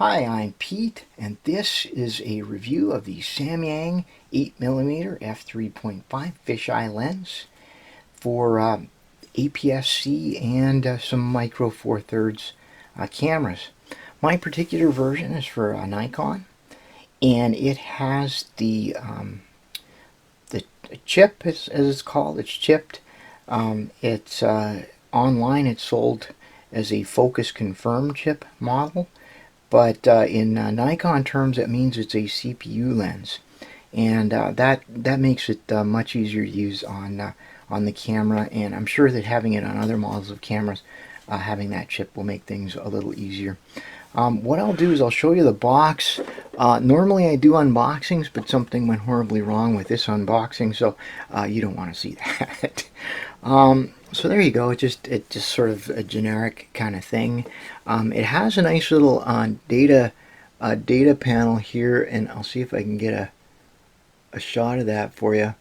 Hi, I'm Pete, and this is a review of the Samyang 8mm f3.5 fisheye lens for APS-C and some micro four thirds cameras. My particular version is for Nikon, and it has the chip, as it's called. It's chipped. It's online. It's sold as a focus confirmed chip model. But in Nikon terms, that means it's a CPU lens, and that makes it much easier to use on the camera. And I'm sure that having it on other models of cameras, having that chip will make things a little easier. What I'll do is I'll show you the box. Normally I do unboxings, but something went horribly wrong with this unboxing, so you don't want to see that. So there you go. It's just sort of a generic kind of thing. It has a nice little data panel here, and I'll see if I can get a shot of that for you.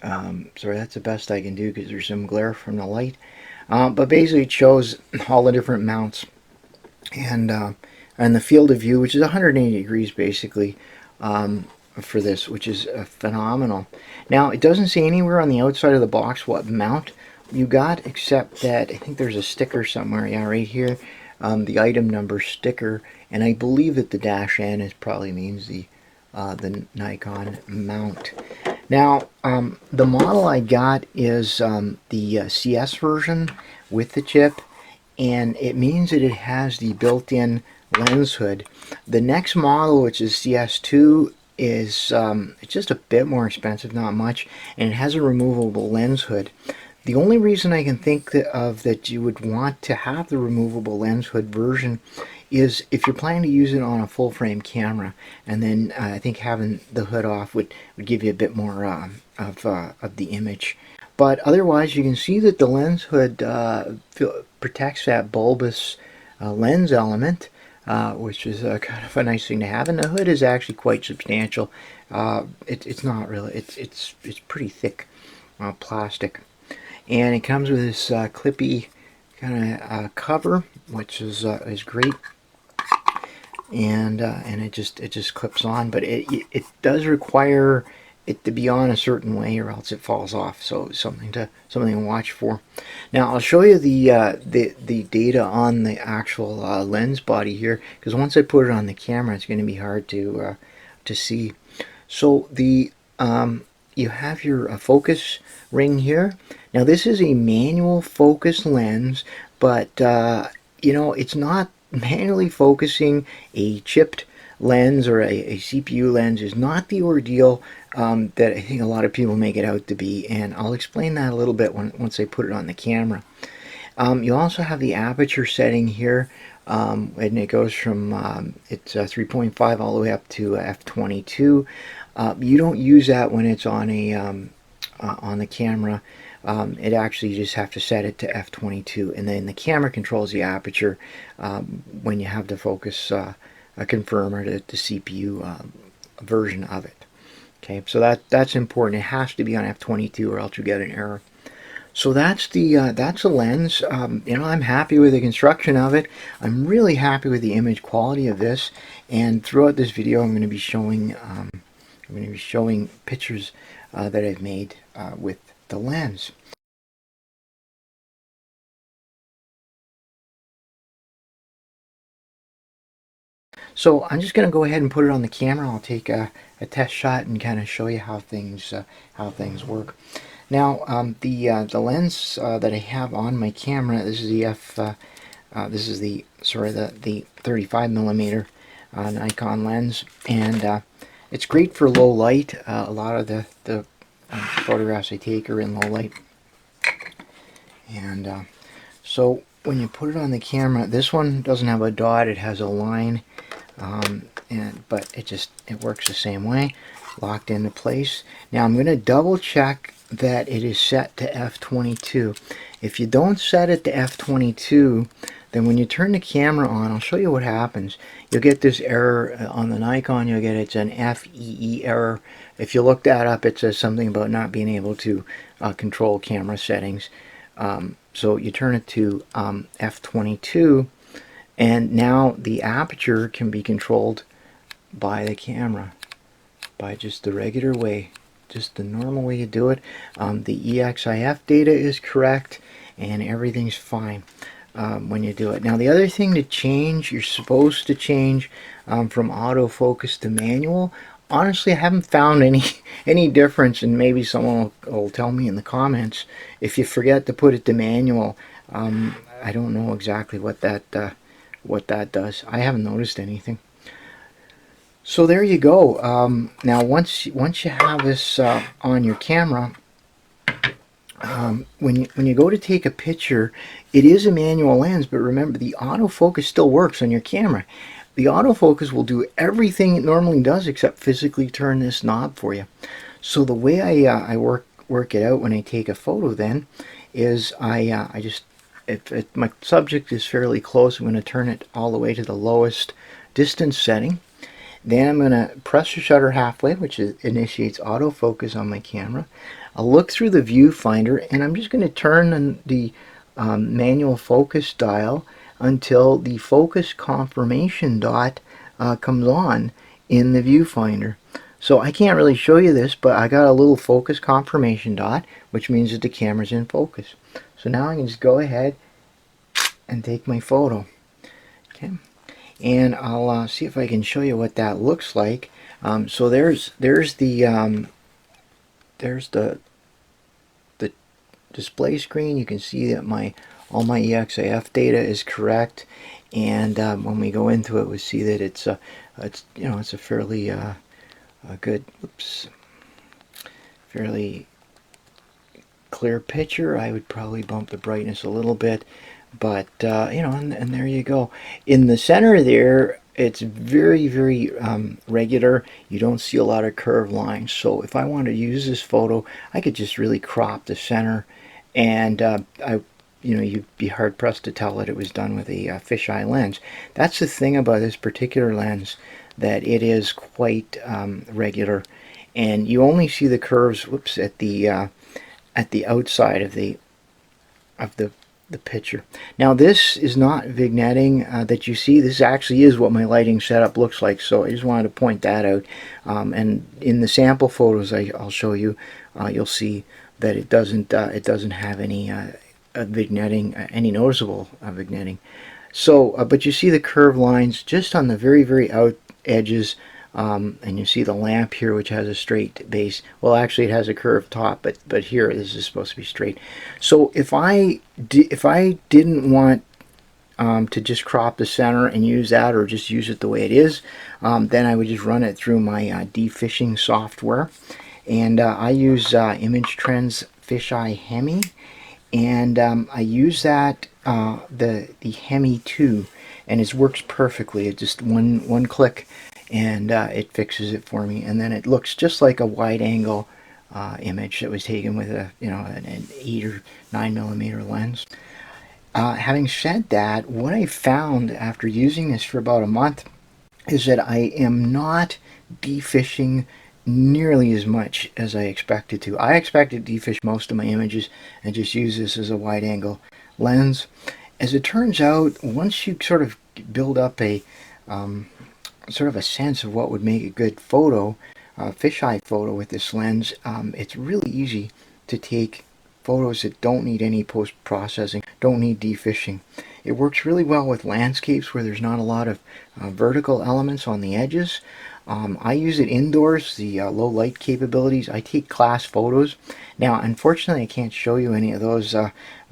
Sorry, that's the best I can do because there's some glare from the light. But basically it shows all the different mounts and the field of view, which is 180 degrees basically, for this, which is phenomenal. Now, it doesn't say anywhere on the outside of the box what mount you got, except that I think there's a sticker somewhere, yeah, right here, the item number sticker, and I believe that the -N is probably means the Nikon mount. Now, the model I got is the CS version with the chip, and it means that it has the built-in lens hood. The next model, which is CS2, is it's just a bit more expensive, not much, and it has a removable lens hood. The only reason I can think of that you would want to have the removable lens hood version is if you're planning to use it on a full frame camera, and then I think having the hood off would give you a bit more of the image. But otherwise, you can see that the lens hood protects that bulbous lens element, which is kind of a nice thing to have. And the hood is actually quite substantial. It's not really. It's pretty thick plastic, and it comes with this clippy kind of cover, which is great. And it just clips on, but it does require it to be on a certain way, or else it falls off. So something to watch for. Now I'll show you the data on the actual lens body here, because once I put it on the camera, it's going to be hard to see. So the you have your focus ring here. Now this is a manual focus lens, but you know, it's not manually focusing. A chipped lens or a CPU lens is not the ordeal that I think a lot of people make it out to be, and I'll explain that a little bit once I put it on the camera. You also have the aperture setting here, and it goes from it's 3.5 all the way up to f/22. You don't use that when it's on the camera. It actually, you just have to set it to f/22, and then the camera controls the aperture when you have the focus confirmer, the CPU version of it. Okay, so that's important. It has to be on f/22 or else you get an error. So that's the lens. You know, I'm happy with the construction of it. I'm really happy with the image quality of this. And throughout this video, I'm going to be showing pictures that I've made with the lens. So I'm just going to go ahead and put it on the camera. I'll take a test shot and kind of show you how things work. Now the lens that I have on my camera, this is the 35mm Nikon lens, and it's great for low light. A lot of the photographs I take are in low light, and so when you put it on the camera, this one doesn't have a dot; it has a line. But it works the same way, locked into place. Now I'm going to double check that it is set to f/22. If you don't set it to f/22, then when you turn the camera on, I'll show you what happens. You'll get this error on the Nikon. You'll get it's an FEE error. If you look that up, it says something about not being able to control camera settings. So you turn it to f/22, And now the aperture can be controlled by the camera, by just the regular way, just the normal way you do it. The EXIF data is correct and everything's fine when you do it. Now the other thing to change, you're supposed to change from autofocus to manual. Honestly, I haven't found any difference, and maybe someone will tell me in the comments. If you forget to put it to manual, I don't know exactly what that does. I haven't noticed anything. So there you go. Now once you have this on your camera, when you go to take a picture, it is a manual lens, but remember the autofocus still works on your camera. The autofocus will do everything it normally does except physically turn this knob for you. So the way I work it out when I take a photo then is I just, if my subject is fairly close, I'm going to turn it all the way to the lowest distance setting. Then I'm going to press the shutter halfway, which initiates autofocus on my camera. I'll look through the viewfinder, and I'm just going to turn the manual focus dial until the focus confirmation dot comes on in the viewfinder. So I can't really show you this, but I got a little focus confirmation dot, which means that the camera's in focus. So now I can just go ahead and take my photo. Okay. And I'll see if I can show you what that looks like. So there's the display screen. You can see that all my EXIF data is correct, and when we go into it, we see that it's a fairly good, fairly clear picture. I would probably bump the brightness a little bit. But and there you go. In the center there, it's very, very regular. You don't see a lot of curved lines. So if I wanted to use this photo, I could just really crop the center, and you'd be hard pressed to tell that it was done with a fisheye lens. That's the thing about this particular lens, that it is quite regular, and you only see the curves. At the outside of the picture. Now this is not vignetting that you see. This actually is what my lighting setup looks like, so I just wanted to point that out. And in the sample photos I'll show you, you'll see that it doesn't have any vignetting, any noticeable vignetting. So but you see the curved lines just on the very, very out edges. And you see the lamp here, which has a straight base. Well, actually it has a curved top, but here this is supposed to be straight. So if I didn't want to just crop the center and use that, or just use it the way it is, then I would just run it through my Defishing software. And I use ImageTrends Fisheye-Hemi, and I use that the Hemi 2, and it works perfectly. It's just one click, and it fixes it for me, and then it looks just like a wide angle image that was taken with an 8 or 9mm lens. Having said that, what I found after using this for about a month is that I am not defishing nearly as much as I expected to. I expected to defish most of my images and just use this as a wide angle lens. As it turns out, once you sort of build up a sort of a sense of what would make a good photo, fisheye photo with this lens, it's really easy to take photos that don't need any post-processing, don't need defishing. It works really well with landscapes where there's not a lot of vertical elements on the edges. I use it indoors, the low light capabilities. I take class photos. Now, unfortunately, I can't show you any of those,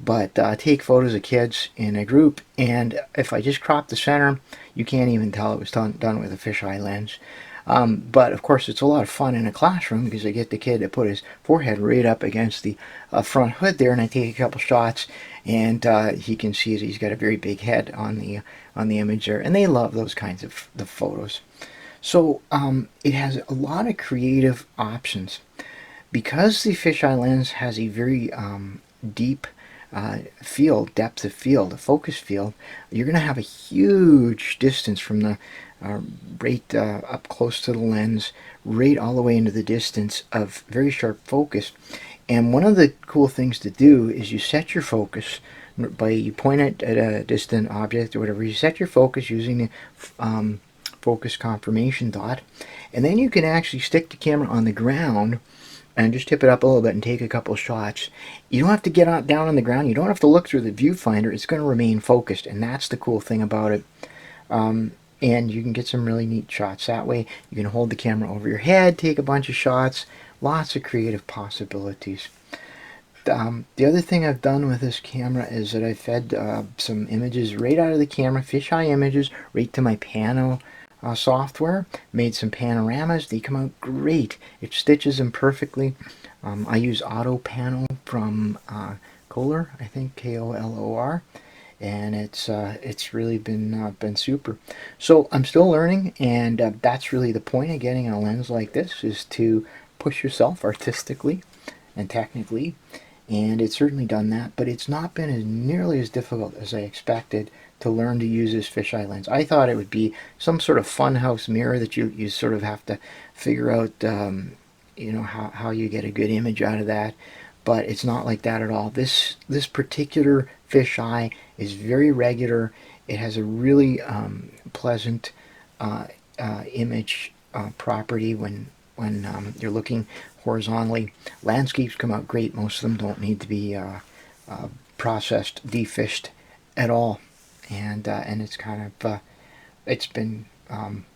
but I take photos of kids in a group, and if I just crop the center, you can't even tell it was done with a fisheye lens. But of course, it's a lot of fun in a classroom because I get the kid to put his forehead right up against the front hood there, and I take a couple shots, and he can see that he's got a very big head on the image there, and they love those kinds of the photos. So it has a lot of creative options. Because the fisheye lens has a very deep depth of field, a focus field, you're going to have a huge distance from the right up close to the lens, right all the way into the distance of very sharp focus. And one of the cool things to do is you set your focus by you point it at a distant object or whatever. You set your focus using the focus confirmation dot, and then you can actually stick the camera on the ground and just tip it up a little bit and take a couple shots. You don't have to get down on the ground. You don't have to look through the viewfinder. It's going to remain focused, and that's the cool thing about it. And you can get some really neat shots that way. You can hold the camera over your head, take a bunch of shots. Lots of creative possibilities. The other thing I've done with this camera is that I fed some images right out of the camera, fisheye images, right to my Pano software. Made some panoramas. They come out great. It stitches them perfectly. I use AutoPano from Kolor, I think Kolor, and it's really been super. So I'm still learning, and that's really the point of getting a lens like this, is to push yourself artistically and technically, and it's certainly done that, but it's not been as nearly as difficult as I expected to learn to use this fisheye lens. I thought it would be some sort of funhouse mirror that you sort of have to figure out you know, how you get a good image out of that, but it's not like that at all. This particular fisheye is very regular. It has a really pleasant image property when you're looking horizontally. Landscapes come out great. Most of them don't need to be processed, defished at all, and it's kind of it's been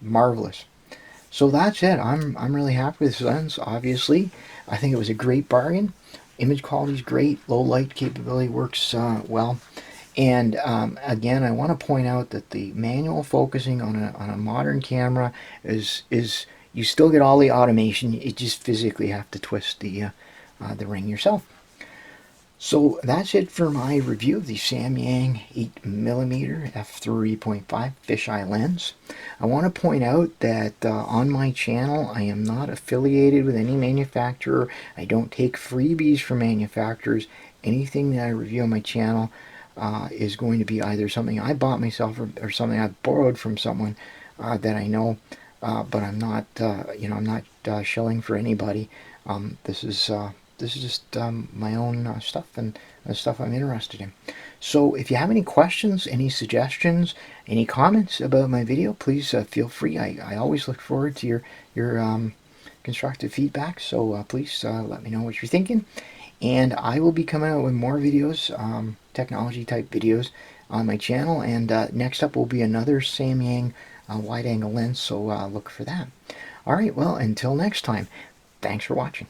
marvelous. So that's it. I'm really happy with this lens. Obviously, I think it was a great bargain. Image quality is great. Low light capability works well. And again, I want to point out that the manual focusing on a modern camera is you still get all the automation. You just physically have to twist the ring yourself. So that's it for my review of the Samyang 8mm f3.5 fisheye lens. I want to point out that on my channel I am not affiliated with any manufacturer. I don't take freebies from manufacturers. Anything that I review on my channel is going to be either something I bought myself or something I borrowed from someone that I know. But I'm not, you know, I'm not shilling for anybody. This is just my own stuff and stuff I'm interested in. So if you have any questions, any suggestions, any comments about my video, please feel free. I always look forward to your constructive feedback. So please let me know what you're thinking. And I will be coming out with more videos, technology type videos on my channel. And next up will be another Samyang wide angle lens. So look for that. All right, well, until next time, thanks for watching.